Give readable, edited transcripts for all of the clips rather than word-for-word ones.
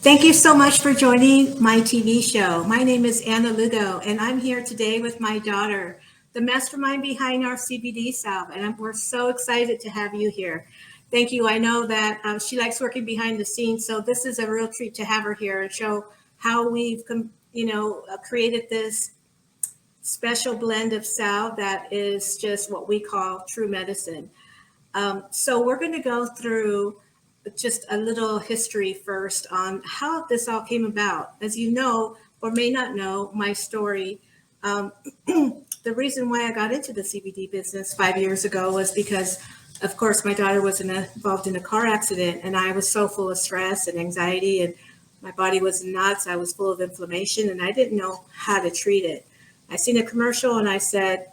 Thank you so much for joining my TV show. My name is Anna Lugo, and I'm here today with my daughter, the mastermind behind our CBD salve, and we're so excited to have you here. Thank you. I know that she likes working behind the scenes, so this is a real treat to have her here and show how we've, created this special blend of salve that is just what we call true medicine. So we're going to go through just a little history first on how this all came about. As you know, or may not know, my story, the reason why I got into the CBD business 5 years ago was because, of course, my daughter was involved in a car accident, and I was so full of stress and anxiety, and my body was nuts. I was full of inflammation, and I didn't know how to treat it. I seen a commercial, and I said,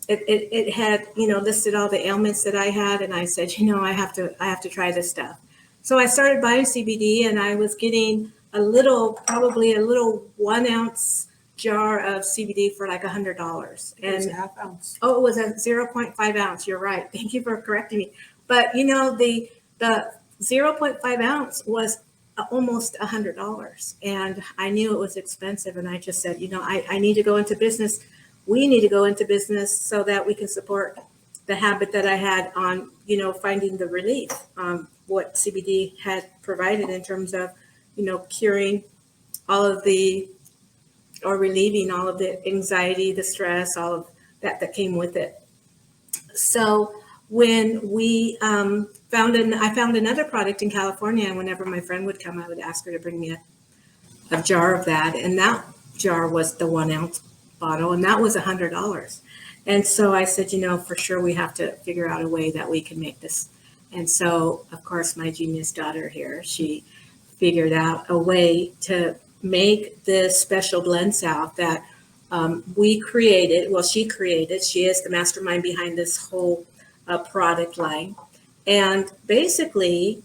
it had, listed all the ailments that I had, and I said, I have to try this stuff. So I started buying CBD, and I was getting probably a little 1 ounce jar of CBD for like $100. And it was a half ounce. Oh, it was a 0.5 ounce. You're right. Thank you for correcting me. But the 0.5 ounce was almost $100, and I knew it was expensive. And I just said, I need to go into business. We need to go into business so that we can support the habit that I had on, finding the relief, what CBD had provided in terms of, curing all of or relieving all of the anxiety, the stress, all of that came with it. So when we I found another product in California, and whenever my friend would come, I would ask her to bring me a jar of that. And that jar was the 1 ounce bottle, and that was $100. And so I said, for sure we have to figure out a way that we can make this. And so, of course, my genius daughter here, she figured out a way to make this special blend salve that we created. Well, she created. She is the mastermind behind this whole product line. And basically,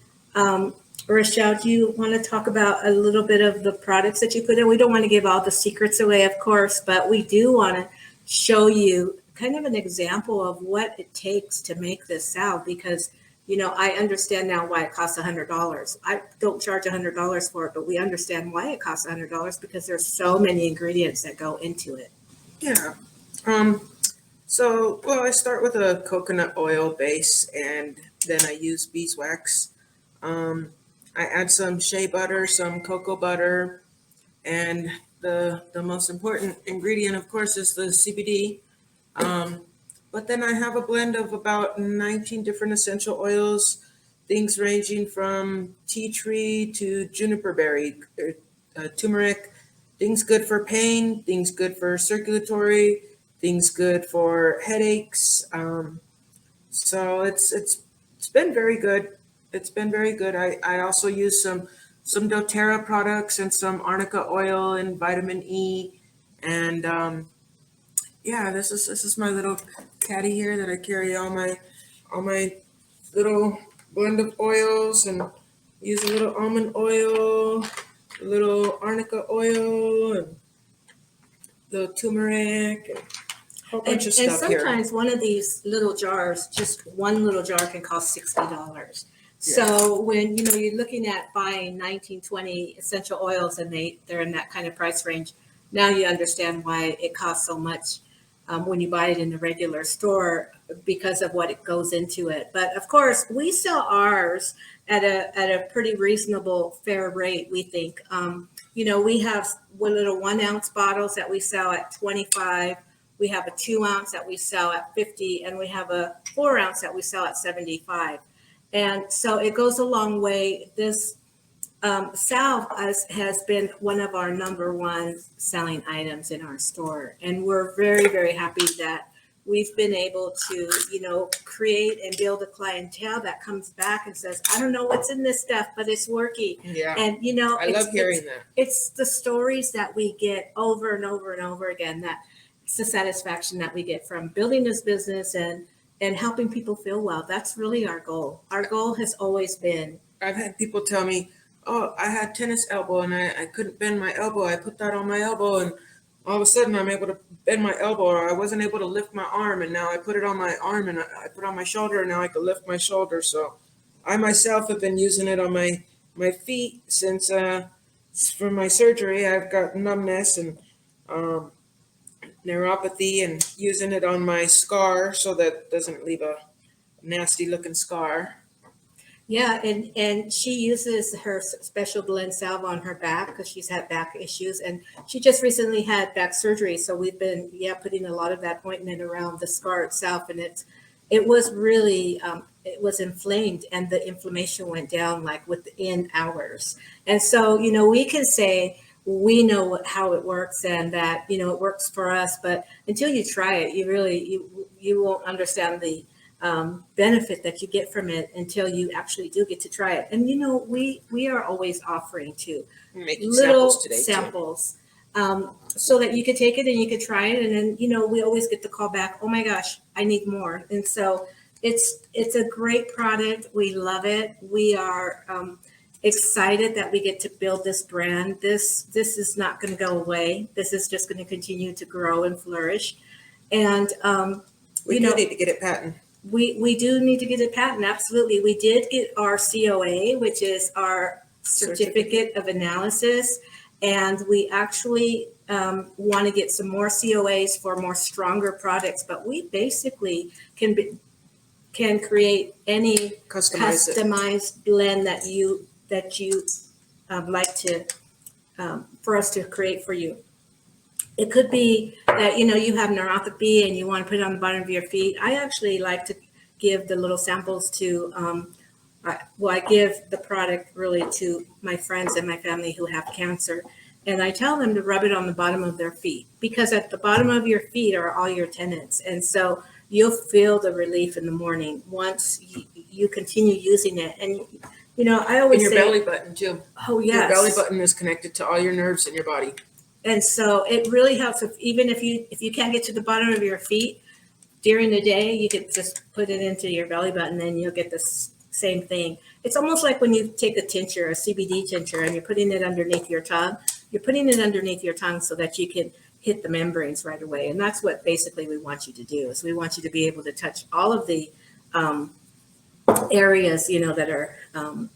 Rochelle, do you want to talk about a little bit of the products that you put in? We don't want to give all the secrets away, of course, but we do want to show you kind of an example of what it takes to make this salve, because I understand now why it costs $100. I don't charge $100 for it, but we understand why it costs $100 because there's so many ingredients that go into it. Yeah. I start with a coconut oil base, and then I use beeswax. I add some shea butter, some cocoa butter, and the most important ingredient, of course, is the CBD. But then I have a blend of about 19 different essential oils, things ranging from tea tree to juniper berry, turmeric, things good for pain, things good for circulatory, things good for headaches. So it's been very good. It's been very good. I also use some doTERRA products and some arnica oil and vitamin E, and this is my little caddy here that I carry all my little blend of oils, and use a little almond oil, a little arnica oil, and the turmeric, and a whole bunch of stuff here. And sometimes one of these little jars, just one little jar, can cost $60. So when you're looking at buying 19, 20 essential oils, and they're in that kind of price range, now you understand why it costs so much when you buy it in the regular store, because of what it goes into it. But of course, we sell ours at a pretty reasonable, fair rate, we think. we have one little 1 ounce bottles that we sell at 25. We have a 2 ounce that we sell at 50, and we have a 4 ounce that we sell at 75. And so it goes a long way. This salve has been one of our #1 selling items in our store. And we're very, very happy that we've been able to, create and build a clientele that comes back and says, I don't know what's in this stuff, but it's working. Yeah. And, I love hearing that. It's the stories that we get over and over and over again, that it's the satisfaction that we get from building this business and helping people feel well. That's really our goal. Our goal has always been. I've had people tell me, oh, I had tennis elbow and I couldn't bend my elbow. I put that on my elbow and all of a sudden I'm able to bend my elbow, or I wasn't able to lift my arm and now I put it on my arm, and I put it on my shoulder and now I can lift my shoulder. So I myself have been using it on my feet since from my surgery. I've got numbness and neuropathy, and using it on my scar so that it doesn't leave a nasty looking scar. Yeah, and she uses her special blend salve on her back because she's had back issues, and she just recently had back surgery. So we've been putting a lot of that ointment around the scar itself, and it was really it was inflamed, and the inflammation went down like within hours. And so we can say we know how it works and that it works for us, but until you try it, you won't understand the benefit that you get from it until you actually do get to try it. And we are always offering to Making little samples today samples, so that you could take it and you could try it, and then we always get the call back, oh my gosh, I need more. And so it's a great product. We love it. We are excited that we get to build this brand. This is not going to go away. This is just going to continue to grow and flourish. And we do need to get it patented. We do need to get a patent, absolutely. We did get our COA, which is our certificate of analysis, and we actually want to get some more COAs for more stronger products. But we basically can create any customized blend that you like to for us to create for you. It could be that, you have neuropathy and you want to put it on the bottom of your feet. I actually like to give the little samples to, I give the product really to my friends and my family who have cancer. And I tell them to rub it on the bottom of their feet, because at the bottom of your feet are all your tendons. And so you'll feel the relief in the morning once you continue using it. And, I always say. And your belly button too. Oh, yes. Your belly button is connected to all your nerves in your body. And so it really helps even if you can't get to the bottom of your feet during the day, you could just put it into your belly button and you'll get this same thing. It's almost like when you take a tincture, a CBD tincture, and you're putting it underneath your tongue. You're putting it underneath your tongue so that you can hit the membranes right away. And that's what basically we want you to do, is we want you to be able to touch all of the areas, that are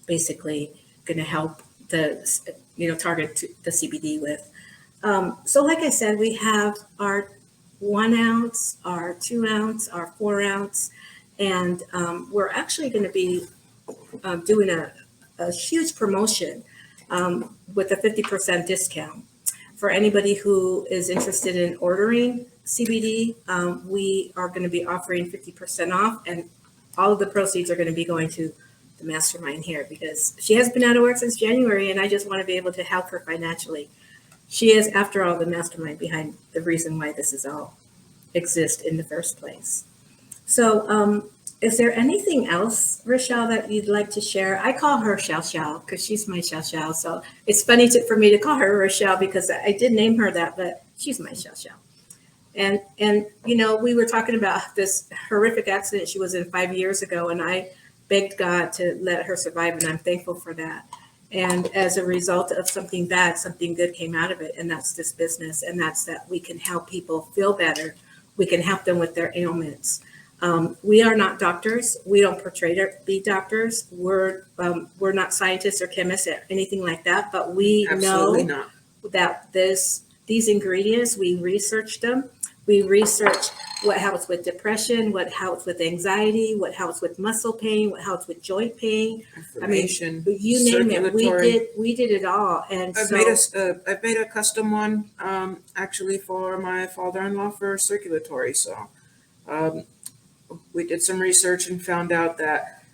basically going to help target the CBD with. So like I said, we have our 1 ounce, our 2 ounce, our 4 ounce, and we're actually going to be doing a huge promotion with a 50% discount for anybody who is interested in ordering CBD. We are going to be offering 50% off, and all of the proceeds are going to be going to the Mastermind here, because she has been out of work since January, and I just want to be able to help her financially. She is, after all, the mastermind behind the reason why this is all exist in the first place. So is there anything else, Rochelle, that you'd like to share? I call her Xiao because she's my Xiao. So it's funny for me to call her Rochelle, because I did name her that, but she's my Xiao. And we were talking about this horrific accident she was in 5 years ago, and I begged God to let her survive, and I'm thankful for that. And as a result of something bad, something good came out of it, and that's this business, and that's that we can help people feel better. We can help them with their ailments. We are not doctors. We don't portray to be doctors. We're not scientists or chemists or anything like that, but we know that these ingredients, we researched them. We research what helps with depression, what helps with anxiety, what helps with muscle pain, what helps with joint pain. Inflammation, You name it. circulatory. We did it all. And I've made a custom one, actually for my father-in-law for circulatory. So, um, we did some research and found out that,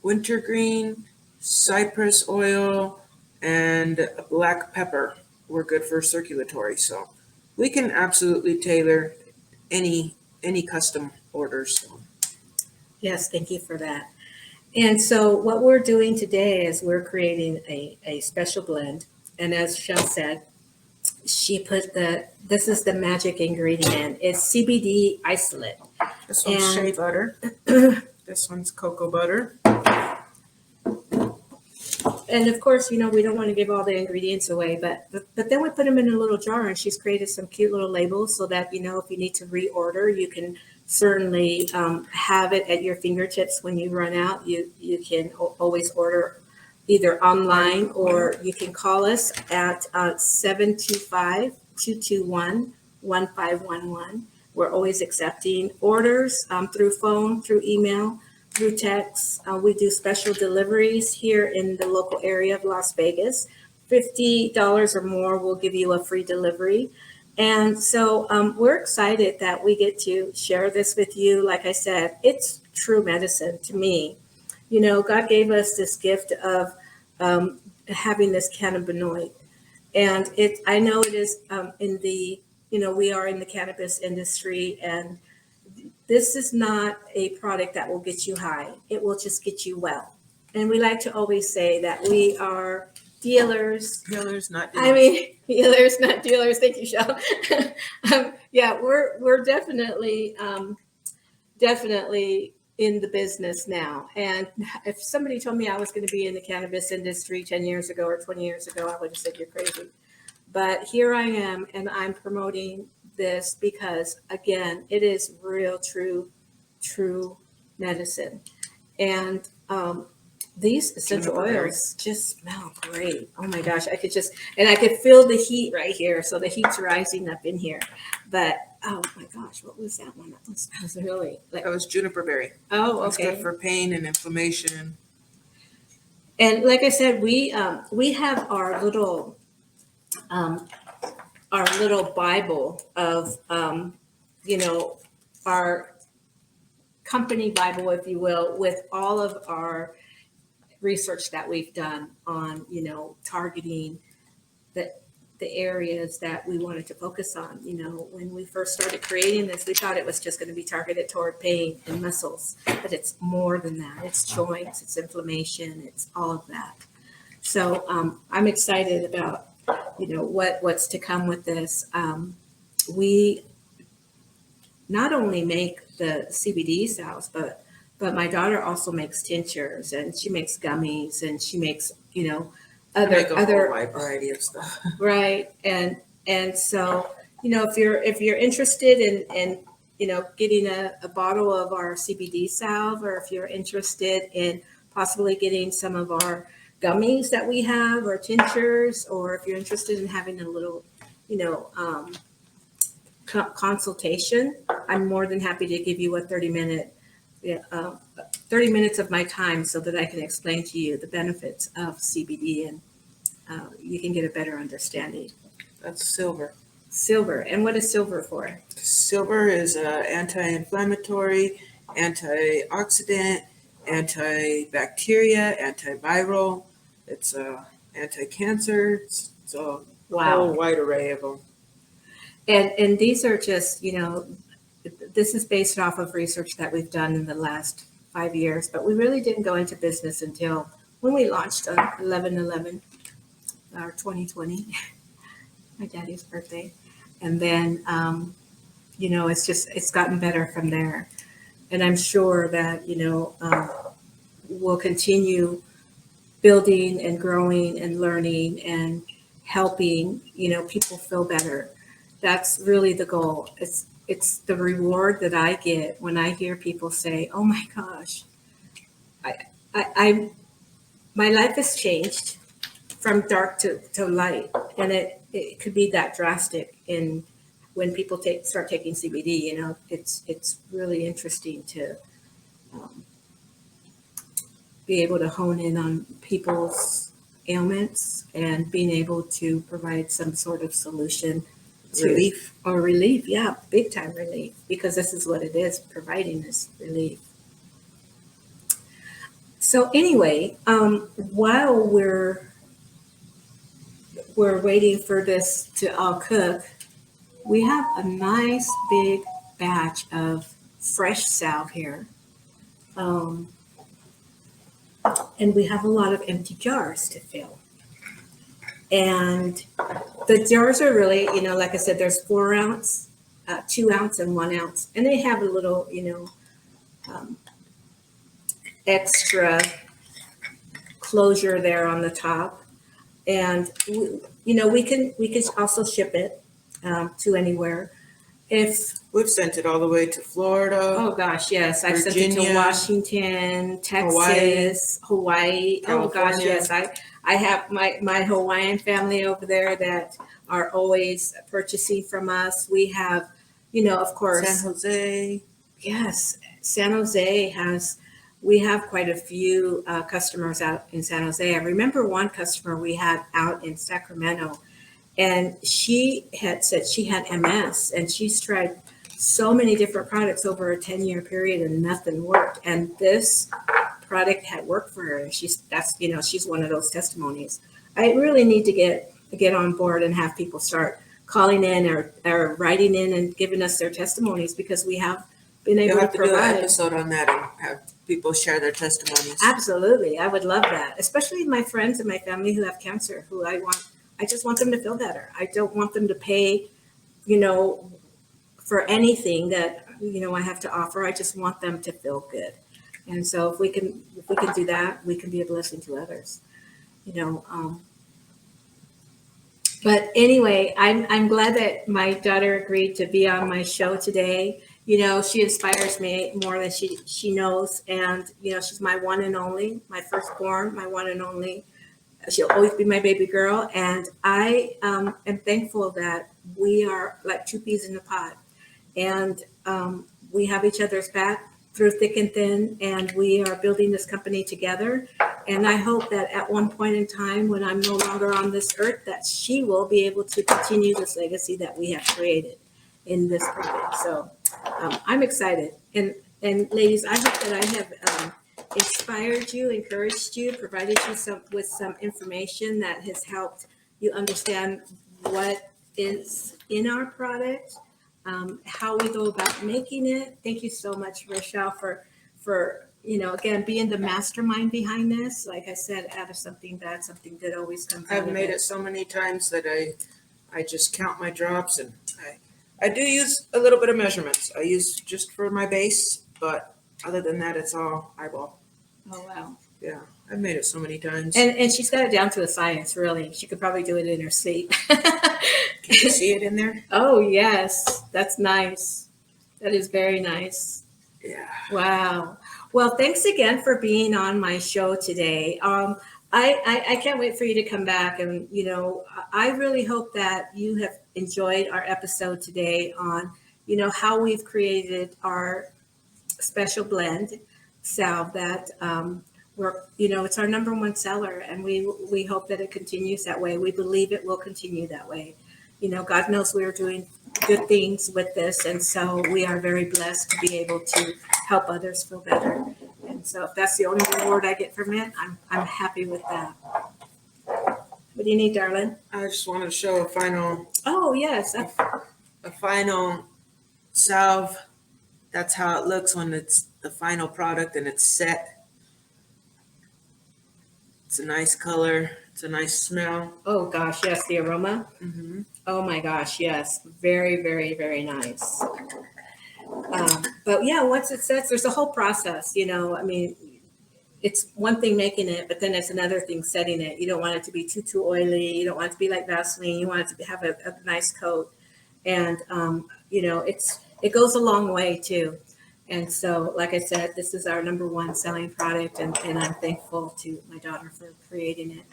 wintergreen, cypress oil, and black pepper were good for circulatory. So we can absolutely tailor any custom orders. So yes, thank you for that. And so what we're doing today is we're creating a special blend. And as Shell said, she put this is the magic ingredient. It's CBD isolate. this one's shea butter. This one's cocoa butter. And of course, we don't want to give all the ingredients away, but then we put them in a little jar, and she's created some cute little labels so that, if you need to reorder, you can certainly have it at your fingertips when you run out. You can always order either online, or you can call us at 725-221-1511. We're always accepting orders through phone, through email, through text. We do special deliveries here in the local area of Las Vegas. $50 or more will give you a free delivery. And so we're excited that we get to share this with you. Like I said, it's true medicine to me. God gave us this gift of having this cannabinoid. And I know it is in the, we are in the cannabis industry, and this is not a product that will get you high. It will just get you well. And we like to always say that we are dealers. Healers, not dealers. Healers, not dealers. Thank you, Shel. Yeah, we're definitely in the business now. And if somebody told me I was going to be in the cannabis industry 10 years ago or 20 years ago, I would have said you're crazy. But here I am, and I'm promoting this because, again, it is real, true medicine. And these essential oils just smell great. Oh my gosh, I could feel the heat right here. So the heat's rising up in here. But oh my gosh, what was that one? That one smells really like. That was juniper berry. Oh, It's okay. good for pain and inflammation. And like I said, we have our little Bible of our company Bible, if you will, with all of our research that we've done on targeting the areas that we wanted to focus on. When we first started creating this, we thought it was just going to be targeted toward pain and muscles, but it's more than that. It's joints, it's inflammation, it's all of that. So I'm excited about what's to come with this. We not only make the CBD salves, but my daughter also makes tinctures, and she makes gummies, and she makes Make a other whole wide variety of stuff. right. And so if you're interested in getting a bottle of our CBD salve, or if you're interested in possibly getting some of our gummies that we have, or tinctures, or if you're interested in having a little consultation, I'm more than happy to give you a 30 minutes of my time so that I can explain to you the benefits of CBD, and you can get a better understanding. That's silver. Silver. And what is silver for? Silver is anti-inflammatory, antioxidant, antibacteria, antiviral. It's anti-cancer. It's a whole wide array of them. And these are just, this is based off of research that we've done in the last 5 years, but we really didn't go into business until when we launched on 11/11, or 2020, my daddy's birthday. And then, it's gotten better from there. And I'm sure that, we'll continue building and growing and learning and helping, people feel better. That's really the goal. It's the reward that I get when I hear people say, "Oh my gosh, I my life has changed from dark to light," and it could be that drastic in when people start taking CBD, you know, it's really interesting to um, be able to hone in on people's ailments and being able to provide some sort of solution to relief. Yeah, big time relief, because this is what it is, providing this relief. So anyway, while we're waiting for this to all cook, we have a nice big batch of fresh salve here. And we have a lot of empty jars to fill. And the jars are really, you know, like I said, there's 4 ounce, 2 ounce, and 1 ounce. And they have a little, you know, extra closure there on the top. And, you know, we can also ship it to anywhere. If We've sent it all the way to Florida. Oh gosh, yes. I've sent it to Virginia, Washington, Texas, Hawaii. Oh gosh, California. yes. I have my Hawaiian family over there that are always purchasing from us. We have, you know, of course. San Jose. Yes, San Jose has, we have quite a few customers out in San Jose. I remember one customer we had out in Sacramento, and she had said she had MS, and she's tried so many different products over a 10-year period and nothing worked. And this product had worked for her. And she's one of those testimonies. I really need to get on board and have people start calling in or writing in and giving us their testimonies, because we have been able to provide. Do an episode on that and have people share their testimonies. Absolutely. I would love that. Especially my friends and my family who have cancer, who I just want them to feel better. I don't want them to pay, you know, for anything that, you know, I have to offer. I just want them to feel good. And so if we can do that, we can be a blessing to others, you know. But anyway, I'm glad that my daughter agreed to be on my show today. You know, she inspires me more than she knows. And, you know, she's my one and only, my firstborn, my one and only. She'll always be my baby girl. And I am thankful that we are like 2 peas in a pod. And we have each other's back through thick and thin, and we are building this company together. And I hope that at one point in time, when I'm no longer on this earth, that she will be able to continue this legacy that we have created in this project. So I'm excited. And ladies, I hope that I have inspired you, encouraged you, provided you with some information that has helped you understand what is in our product, how we go about making it. Thank you so much, Rochelle, for you know, again, being the mastermind behind this. Like I said, out of something bad, something good always comes out of it. I've made it so many times that I just count my drops, and I do use a little bit of measurements. I use just for my base, but other than that, it's all eyeball. Oh, wow. Yeah, I've made it so many times. And she's got it down to a science, really. She could probably do it in her sleep. Can you see it in there? Oh, yes. That's nice. That is very nice. Yeah. Wow. Well, thanks again for being on my show today. I can't wait for you to come back. And, you know, I really hope that you have enjoyed our episode today on, you know, how we've created our special blend salve that it's our #1 seller, and we hope that it continues that way. We believe it will continue that way. You know, God knows we are doing good things with this, and so we are very blessed to be able to help others feel better. And so if that's the only reward I get from it, I'm happy with that. What do you need, darling? I just wanted to show a final. Oh, yes. A final salve. That's how it looks when it's the final product and it's set. It's a nice color. It's a nice smell. Oh gosh, yes, the aroma. Mm-hmm. Oh my gosh, yes, very, very, very nice. But yeah, once it sets, there's a whole process. You know, I mean, it's one thing making it, but then it's another thing setting it. You don't want it to be too oily. You don't want it to be like Vaseline. You want it to have a nice coat, and you know, it goes a long way too. And so, like I said, this is our #1 selling product, and I'm thankful to my daughter for creating it.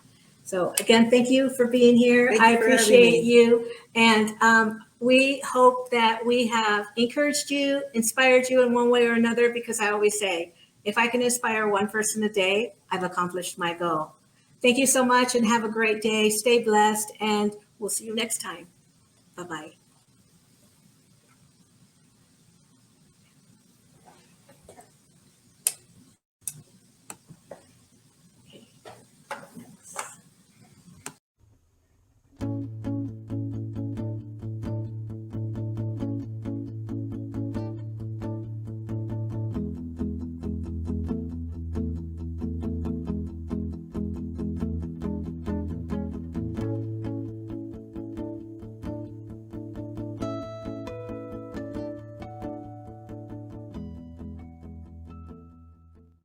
So again, thank you for being here. Thank I you for having appreciate me. you. And we hope that we have encouraged you, inspired you in one way or another, because I always say, if I can inspire one person a day, I've accomplished my goal. Thank you so much and have a great day. Stay blessed, and we'll see you next time. Bye-bye.